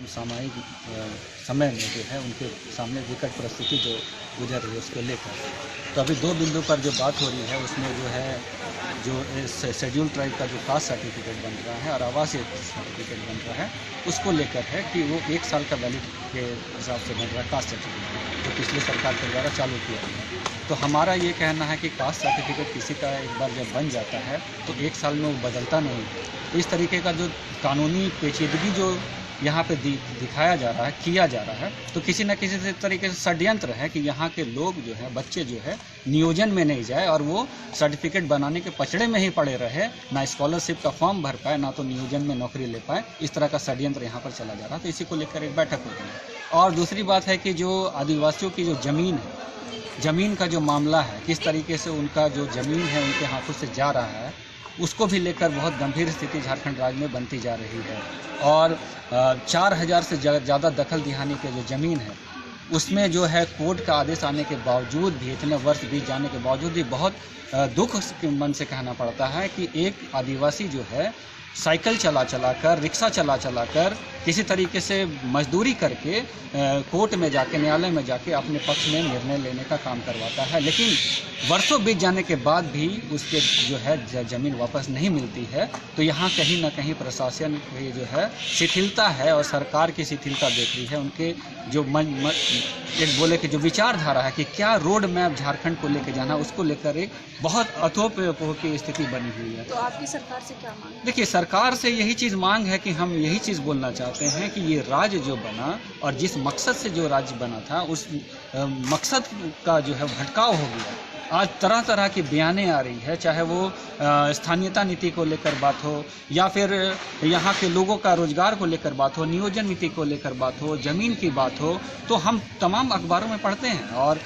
सामयिक समय में जो है उनके सामने विकट परिस्थिति जो गुजर रही है उसको लेकर। तो अभी 2 बिंदु पर जो बात हो रही है उसमें जो है जो शेड्यूल ट्राइब का जो कास्ट सर्टिफिकेट बन रहा है और आवासीय सर्टिफिकेट बन रहा है उसको लेकर है कि वो 1 साल का वैलिड के हिसाब से बन रहा है कास्ट सर्टिफिकेट जो पिछले सरकार के द्वारा चालू किया गया है। तो हमारा ये कहना है कि कास्ट सर्टिफिकेट किसी का एक बार जब बन जाता है तो 1 साल में वो बदलता नहीं है। तो इस तरीके का जो कानूनी पेचीदगी जो यहाँ पे दिखाया जा रहा है, किया जा रहा है, तो किसी न किसी तरीके से षड्यंत्र है कि यहाँ के लोग जो है, बच्चे जो है नियोजन में नहीं जाए और वो सर्टिफिकेट बनाने के पचड़े में ही पड़े रहे, ना स्कॉलरशिप का फॉर्म भर पाए, ना तो नियोजन में नौकरी ले पाए। इस तरह का षड्यंत्र यहाँ पर चला जा रहा है। तो इसी को लेकर एक बैठक हो रही है। और दूसरी बात है कि जो आदिवासियों की जो ज़मीन है, ज़मीन का जो मामला है, किस तरीके से उनका जो ज़मीन है उनके हाथों से जा रहा है, उसको भी लेकर बहुत गंभीर स्थिति झारखंड राज्य में बनती जा रही है। और 4000 से ज़्यादा दखल दिहानी के जो ज़मीन है उसमें जो है कोर्ट का आदेश आने के बावजूद भी, इतने वर्ष बीत जाने के बावजूद भी बहुत दुख के मन से कहना पड़ता है कि एक आदिवासी जो है साइकिल चला कर, रिक्शा चला कर, किसी तरीके से मजदूरी करके कोर्ट में जाके, न्यायालय में जाके अपने पक्ष में निर्णय लेने का काम करवाता है, लेकिन वर्षों बीत जाने के बाद भी उसके जो है ज़मीन वापस नहीं मिलती है। तो यहाँ कहीं ना कहीं प्रशासन की जो है शिथिलता है और सरकार की शिथिलता देख रही है। उनके जो एक बोले कि जो विचारधारा है कि क्या रोड मैप झारखंड को लेकर जाना, उसको लेकर एक बहुत अथोपगोह की स्थिति बनी हुई है। तो आपकी सरकार से क्या मांग? देखिए, सरकार से यही चीज़ मांग है कि हम यही चीज़ बोलना चाहते हैं कि ये राज्य जो बना और जिस मकसद से जो राज्य बना था उस मकसद का जो है भटकाव हो गया। आज तरह तरह की बयानें आ रही है, चाहे वो स्थानीयता नीति को लेकर बात हो या फिर यहाँ के लोगों का रोजगार को लेकर बात हो, नियोजन नीति को लेकर बात हो, ज़मीन की बात हो, तो हम तमाम अखबारों में पढ़ते हैं और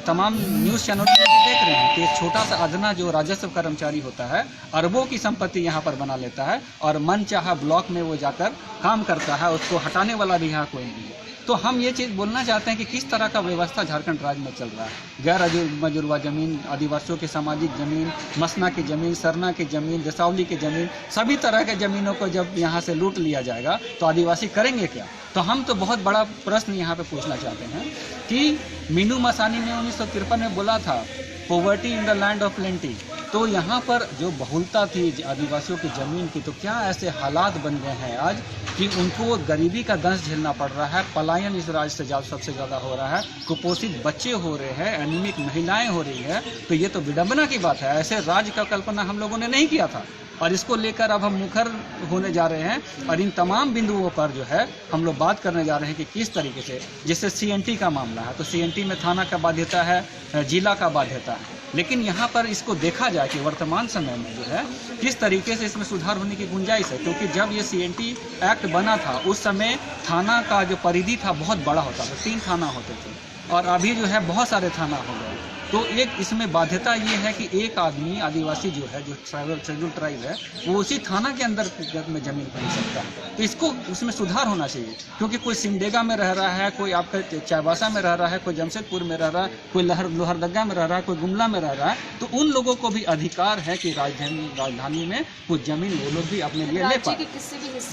तमाम न्यूज़ चैनलों में भी देख रहे हैं कि एक छोटा सा अदना जो राजस्व कर्मचारी होता है अरबों की संपत्ति यहाँ पर बना लेता है और मनचाहा ब्लॉक में वो जाकर काम करता है, उसको हटाने वाला भी यहाँ कोई नहीं है। तो हम ये चीज़ बोलना चाहते हैं कि किस तरह का व्यवस्था झारखंड राज्य में चल रहा है। गैर मजुरवा ज़मीन, आदिवासियों की सामाजिक ज़मीन, मसना की ज़मीन, सरना की ज़मीन, दसावली की ज़मीन, सभी तरह के ज़मीनों को जब यहाँ से लूट लिया जाएगा तो आदिवासी करेंगे क्या? तो हम तो बहुत बड़ा प्रश्न यहाँ पे पूछना चाहते हैं कि मीनू मसानी ने 1953 में बोला था poverty in the land of plenty. तो यहाँ पर जो बहुलता थी आदिवासियों की ज़मीन की, तो क्या ऐसे हालात बन गए हैं आज कि उनको गरीबी का दंश झेलना पड़ रहा है। पलायन इस राज्य से सबसे ज़्यादा हो रहा है, कुपोषित बच्चे हो रहे हैं, एनीमिक महिलाएं हो रही है। तो ये तो विडंबना की बात है। ऐसे राज्य का कल्पना हम लोगों ने नहीं किया था और इसको लेकर अब हम मुखर होने जा रहे हैं और इन तमाम बिंदुओं पर जो है हम लोग बात करने जा रहे हैं कि किस तरीके से, जैसे CNT का मामला है तो CNT में थाना का बाध्यता है, जिला का बाध्यता है, लेकिन यहाँ पर इसको देखा जाए कि वर्तमान समय में जो है किस तरीके से इसमें सुधार होने की गुंजाइश है। क्योंकि जब ये CNT एक्ट बना था उस समय थाना का जो परिधि था बहुत बड़ा होता था, 3 थाना होते थे और अभी जो है बहुत सारे थाना हो गए। तो एक इसमें बाध्यता ये है कि एक आदमी आदिवासी जो है, जो शेड्यूल ट्राइब है, वो उसी थाना के अंदर में ज़मीन खरीद सकता है। तो इसको उसमें सुधार होना चाहिए, क्योंकि कोई सिमडेगा में रह रहा है, कोई आपका चाईबासा में रह रहा है, कोई जमशेदपुर में रह रहा है, कोई लोहरदगा में रह रहा है, कोई गुमला में रह रहा है, तो उन लोगों को भी अधिकार है कि राजधानी में कुछ ज़मीन वो लोग भी अपने लिए ले पाए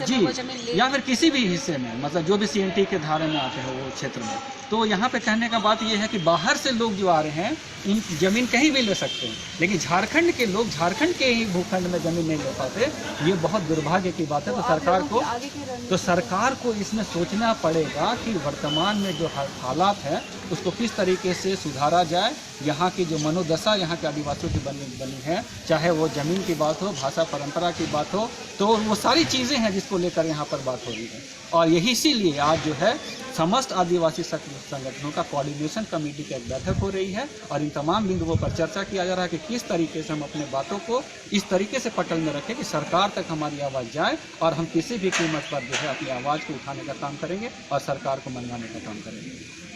जी, या फिर किसी भी हिस्से में, मतलब जो भी CNT के धारे में आते हैं वो क्षेत्र में। तो यहाँ पे कहने का बात ये है कि बाहर से लोग जो आ रहे हैं इन ज़मीन कहीं भी ले सकते हैं, लेकिन झारखंड के लोग झारखंड के ही भूखंड में ज़मीन नहीं ले पाते। ये बहुत दुर्भाग्य की बात है। तो सरकार को इसमें सोचना पड़ेगा कि वर्तमान में जो हालात हैं उसको किस तरीके से सुधारा जाए। यहाँ की जो मनोदशा यहाँ के आदिवासियों की बनी है, चाहे वो ज़मीन की बात हो, भाषा परंपरा की बात हो, तो वो सारी चीज़ें हैं जिसको लेकर यहाँ पर बात हो रही है। और यही इसीलिए आज जो है समस्त आदिवासी संगठनों का कोऑर्डिनेशन कमेटी की एक बैठक हो रही है और इन तमाम बिंदुओं पर चर्चा किया जा रहा है कि किस तरीके से हम अपने बातों को इस तरीके से पटल में रखें कि सरकार तक हमारी आवाज़ जाए और हम किसी भी कीमत पर जो है अपनी आवाज़ को उठाने का काम करेंगे और सरकार को मनवाने का काम करेंगे।